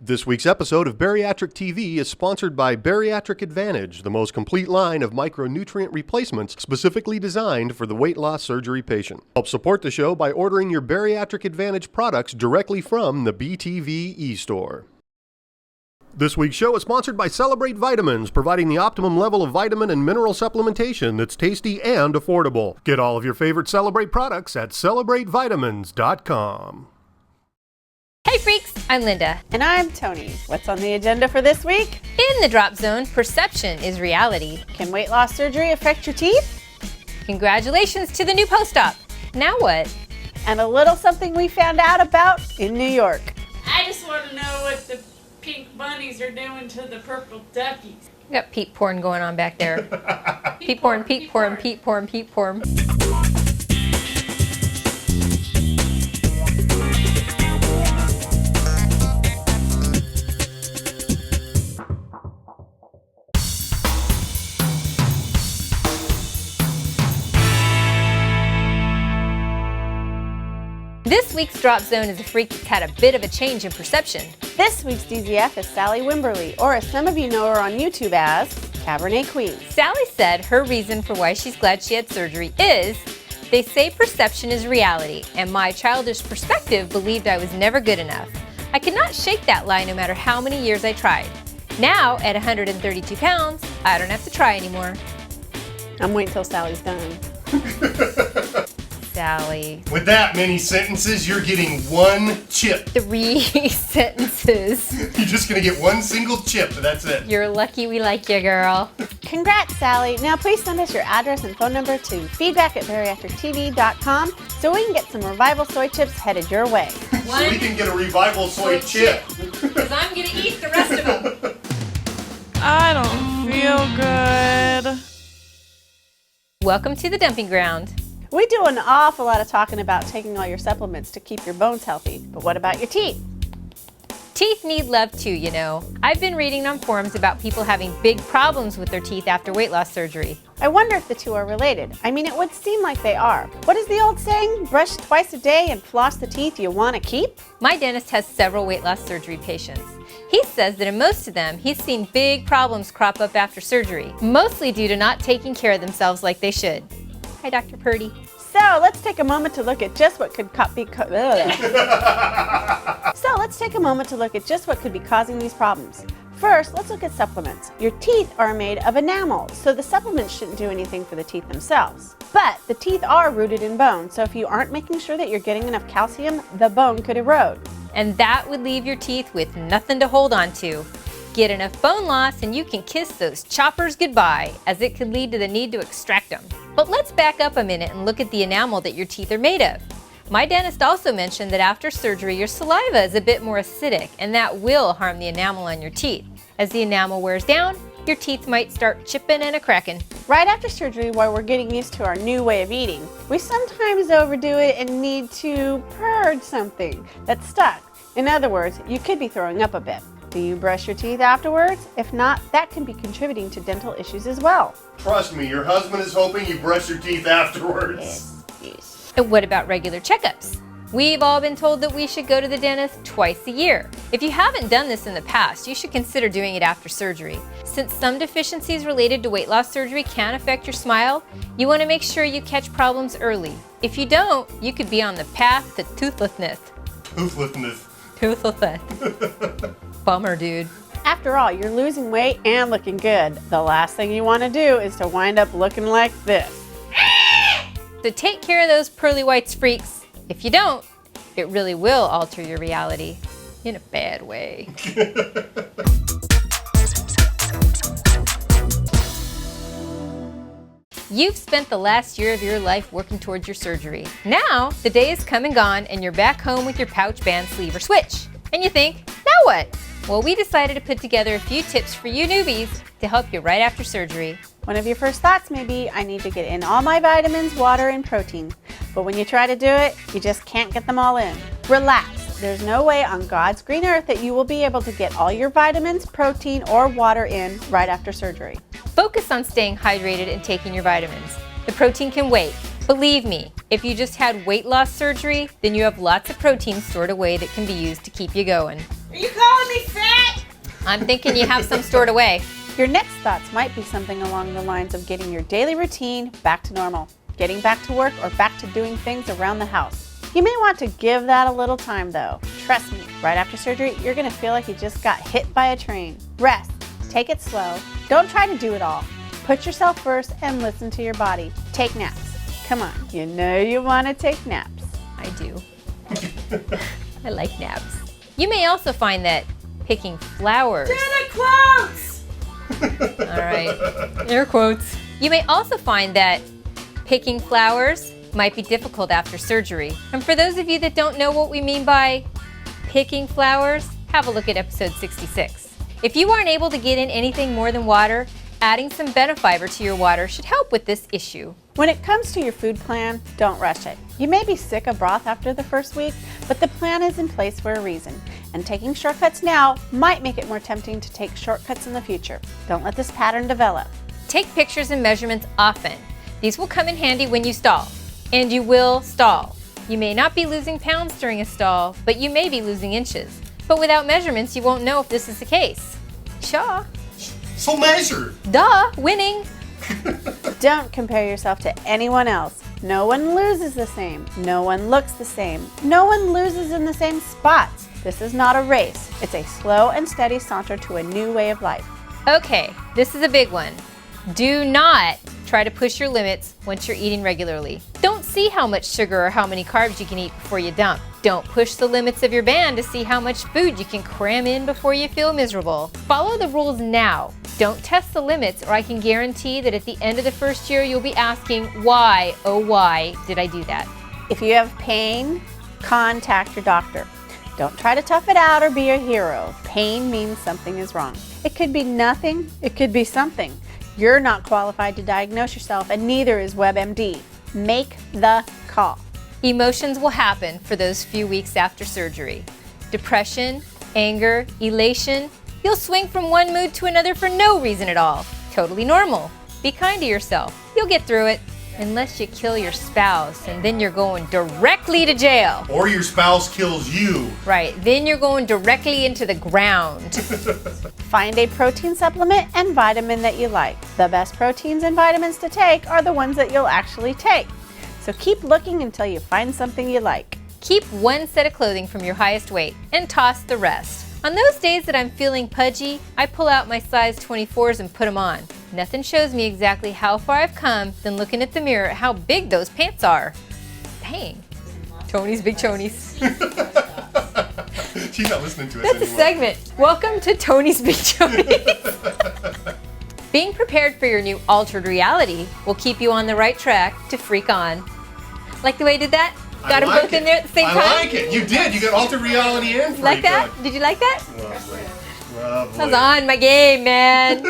This week's episode of Bariatric TV is sponsored by Bariatric Advantage, the most complete line of micronutrient replacements specifically designed for the weight loss surgery patient. Help support the show by ordering your Bariatric Advantage products directly from the BTV e-store. This week's show is sponsored by Celebrate Vitamins, providing the optimum level of vitamin and mineral supplementation that's tasty and affordable. Get all of your favorite Celebrate products at CelebrateVitamins.com. Hey freaks, I'm Linda. And I'm Tony. What's on the agenda for this week? In the Drop Zone, perception is reality. Can weight loss surgery affect your teeth? Congratulations to the new post-op. Now what? And a little something we found out about in New York. I just want to know what the pink bunnies are doing to the purple duckies. We got peep porn going on back there. Peep porn, peep porn, peep porn, peep porn. This week's Drop Zone is a freak that's had a bit of a change in perception. This week's DZF is Sally Wimberly, or as some of you know her on YouTube as Cabernet Queen. Sally said her reason for why she's glad she had surgery is, they say perception is reality, and my childish perspective believed I was never good enough. I could not shake that lie no matter how many years I tried. Now, at 132 pounds, I don't have to try anymore. I'm waiting till Sally's done. Sally. With that many sentences, you're getting one chip. 3 sentences. You're just going to get one single chip, and that's it. You're lucky we like you, girl. Congrats, Sally. Now please send us your address and phone number to feedback@bariatrictv.com so we can get some Revival soy chips headed your way. So we can get a Revival soy chip. Because I'm going to eat the rest of them. I don't feel good. Welcome to the dumping ground. We do an awful lot of talking about taking all your supplements to keep your bones healthy, but what about your teeth? Teeth need love too, you know. I've been reading on forums about people having big problems with their teeth after weight loss surgery. I wonder if the two are related. I mean, it would seem like they are. What is the old saying? Brush twice a day and floss the teeth you want to keep? My dentist has several weight loss surgery patients. He says that in most of them, he's seen big problems crop up after surgery, mostly due to not taking care of themselves like they should. Hi, Dr. Purdy. So let's take a moment to look at just what could be causing these problems. First, let's look at supplements. Your teeth are made of enamel, so the supplements shouldn't do anything for the teeth themselves. But the teeth are rooted in bone, so if you aren't making sure that you're getting enough calcium, the bone could erode. And that would leave your teeth with nothing to hold on to. Get enough bone loss and you can kiss those choppers goodbye, as it could lead to the need to extract them. But let's back up a minute and look at the enamel that your teeth are made of. My dentist also mentioned that after surgery, your saliva is a bit more acidic, and that will harm the enamel on your teeth. As the enamel wears down, your teeth might start chipping and a-cracking. Right after surgery, while we're getting used to our new way of eating, we sometimes overdo it and need to purge something that's stuck. In other words, you could be throwing up a bit. Do you brush your teeth afterwards? If not, that can be contributing to dental issues as well. Trust me, your husband is hoping you brush your teeth afterwards. Yes. And what about regular checkups? We've all been told that we should go to the dentist twice a year. If you haven't done this in the past, you should consider doing it after surgery. Since some deficiencies related to weight loss surgery can affect your smile, you want to make sure you catch problems early. If you don't, you could be on the path to toothlessness. Toothlessness. Bummer, dude. After all, you're losing weight and looking good. The last thing you want to do is to wind up looking like this. So take care of those pearly whites, freaks. If you don't, it really will alter your reality in a bad way. You've spent the last year of your life working towards your surgery. Now, the day is come and gone and you're back home with your pouch, band, sleeve, or switch. And you think, now what? Well, we decided to put together a few tips for you newbies to help you right after surgery. One of your first thoughts may be, I need to get in all my vitamins, water, and protein. But when you try to do it, you just can't get them all in. Relax. There's no way on God's green earth that you will be able to get all your vitamins, protein, or water in right after surgery. Focus on staying hydrated and taking your vitamins. The protein can wait. Believe me, if you just had weight loss surgery, then you have lots of protein stored away that can be used to keep you going. Are you calling me fat? I'm thinking you have some stored away. Your next thoughts might be something along the lines of getting your daily routine back to normal, getting back to work, or back to doing things around the house. You may want to give that a little time though. Trust me, right after surgery, you're gonna feel like you just got hit by a train. Rest, take it slow, don't try to do it all. Put yourself first and listen to your body. Take naps. Come on, you know you wanna take naps. I do. I like naps. You may also find that picking flowers. Santa Claus! All right, air quotes. You may also find that picking flowers might be difficult after surgery. And for those of you that don't know what we mean by picking flowers, have a look at episode 66. If you aren't able to get in anything more than water, adding some Benefiber to your water should help with this issue. When it comes to your food plan, don't rush it. You may be sick of broth after the first week, but the plan is in place for a reason. And taking shortcuts now might make it more tempting to take shortcuts in the future. Don't let this pattern develop. Take pictures and measurements often. These will come in handy when you stall. And you will stall. You may not be losing pounds during a stall, but you may be losing inches. But without measurements, you won't know if this is the case. Shaw. So measure. Duh, winning. Don't compare yourself to anyone else. No one loses the same. No one looks the same. No one loses in the same spots. This is not a race. It's a slow and steady saunter to a new way of life. Okay, this is a big one. Do not try to push your limits once you're eating regularly. Don't see how much sugar or how many carbs you can eat before you dump. Don't push the limits of your band to see how much food you can cram in before you feel miserable. Follow the rules now. Don't test the limits, or I can guarantee that at the end of the first year you'll be asking, why, oh why did I do that? If you have pain, contact your doctor. Don't try to tough it out or be a hero. Pain means something is wrong. It could be nothing, it could be something. You're not qualified to diagnose yourself, and neither is WebMD. Make the call. Emotions will happen for those few weeks after surgery. Depression, anger, elation. You'll swing from one mood to another for no reason at all. Totally normal. Be kind to yourself. You'll get through it. Unless you kill your spouse, and then you're going directly to jail. Or your spouse kills you. Right, then you're going directly into the ground. Find a protein supplement and vitamin that you like. The best proteins and vitamins to take are the ones that you'll actually take. So keep looking until you find something you like. Keep one set of clothing from your highest weight and toss the rest. On those days that I'm feeling pudgy, I pull out my size 24s and put them on. Nothing shows me exactly how far I've come than looking at the mirror at how big those pants are. Dang. Tony's Big Chonies. She's not listening to us That's a anymore. segment. Welcome to Tony's Big Chonies. Being prepared for your new altered reality will keep you on the right track to freak on. Like the way I did that? Got them both in there at the same time? I like it. You did. You got altered reality and freak Like that? on. Did you like that? Lovely. I was Lovely. on my game, man.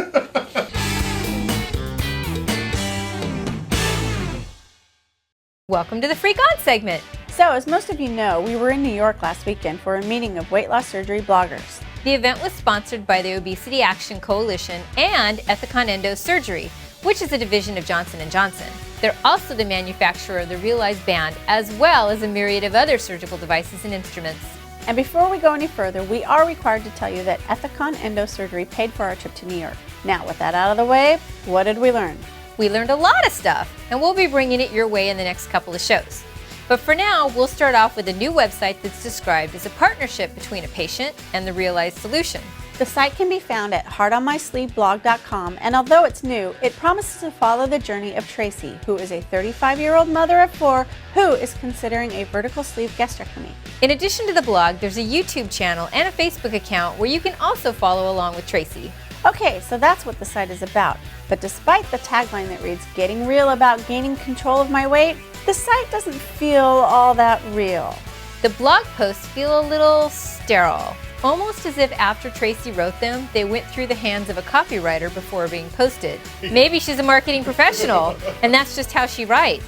Welcome to the Freak On segment. So, as most of you know, we were in New York last weekend for a meeting of weight loss surgery bloggers. The event was sponsored by the Obesity Action Coalition and Ethicon Endo Surgery, which is a division of Johnson & Johnson. They're also the manufacturer of the Realize band, as well as a myriad of other surgical devices and instruments. And before we go any further, we are required to tell you that Ethicon Endo Surgery paid for our trip to New York. Now, with that out of the way, what did we learn? We learned a lot of stuff, and we'll be bringing it your way in the next couple of shows. But for now, we'll start off with a new website that's described as a partnership between a patient and the Realize solution. The site can be found at heartonmysleeveblog.com, and although it's new, it promises to follow the journey of Tracy, who is a 35-year-old mother of 4 who is considering a vertical sleeve gastrectomy. In addition to the blog, there's a YouTube channel and a Facebook account where you can also follow along with Tracy. Okay, so that's what the site is about. But despite the tagline that reads, "Getting real about gaining control of my weight," the site doesn't feel all that real. The blog posts feel a little sterile, almost as if after Tracy wrote them, they went through the hands of a copywriter before being posted. Maybe she's a marketing professional, and that's just how she writes.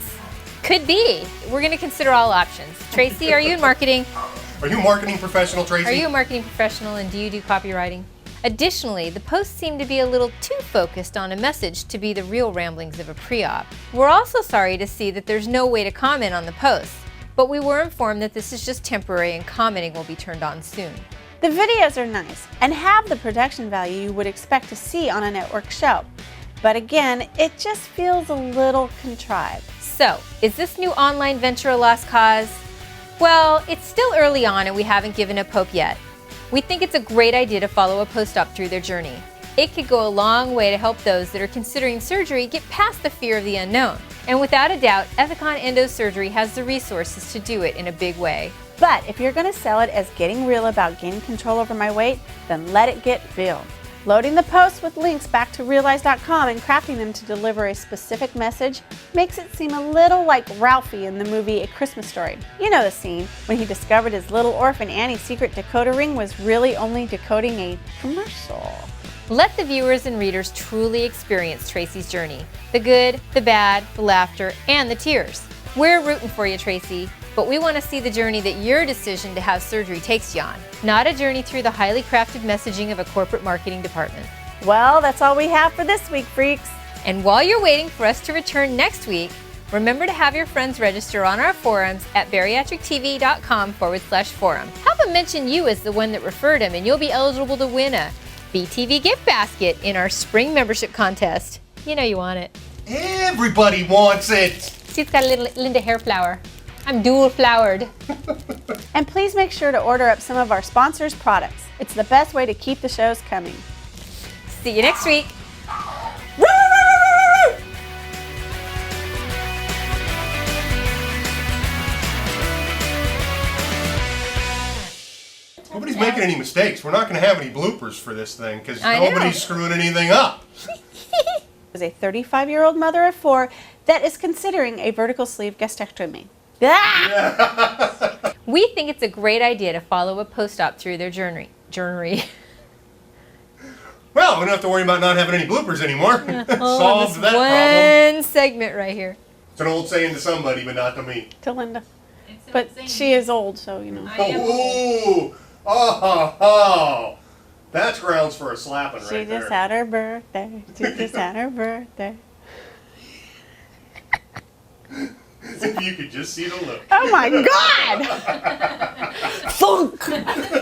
Could be. We're going to consider all options. Tracy, are you in marketing? Are you a marketing professional, Tracy? Are you a marketing professional, and do you do copywriting? Additionally, the posts seem to be a little too focused on a message to be the real ramblings of a pre-op. We're also sorry to see that there's no way to comment on the posts, but we were informed that this is just temporary and commenting will be turned on soon. The videos are nice and have the production value you would expect to see on a network show. But again, it just feels a little contrived. So, is this new online venture a lost cause? Well, it's still early on and we haven't given up hope yet. We think it's a great idea to follow a post-op through their journey. It could go a long way to help those that are considering surgery get past the fear of the unknown. And without a doubt, Ethicon Endosurgery has the resources to do it in a big way. But if you're going to sell it as getting real about gaining control over my weight, then let it get real. Loading the posts with links back to Realize.com and crafting them to deliver a specific message makes it seem a little like Ralphie in the movie A Christmas Story. You know the scene when he discovered his little orphan Annie's secret decoder ring was really only decoding a commercial. Let the viewers and readers truly experience Tracy's journey. The good, the bad, the laughter, and the tears. We're rooting for you, Tracy, but we want to see the journey that your decision to have surgery takes you on, not a journey through the highly crafted messaging of a corporate marketing department. Well, that's all we have for this week, freaks. And while you're waiting for us to return next week, remember to have your friends register on our forums at bariatrictv.com/forum. Have them mention you as the one that referred them, and you'll be eligible to win a BTV gift basket in our spring membership contest. You know you want it. Everybody wants it. She's got a little Linda hair flower. I'm dual flowered. And please make sure to order up some of our sponsors' products. It's the best way to keep the shows coming. See you next week. Nobody's making any mistakes. We're not going to have any bloopers for this thing because I know. nobody's screwing anything up. Is a 35-year-old mother of 4 that is considering a vertical sleeve gastrectomy. Ah! We think it's a great idea to follow a post-op through their journey. Well, we don't have to worry about not having any bloopers anymore. Solved this that problem. one segment right here. It's an old saying to somebody, but not to me. To Linda. It's But insane. she is old, so you know. I am old. Oh, oh, that's grounds for a slapping She right just there. had her birthday. She just had her birthday. If you could just see the look. Oh my God! Thunk!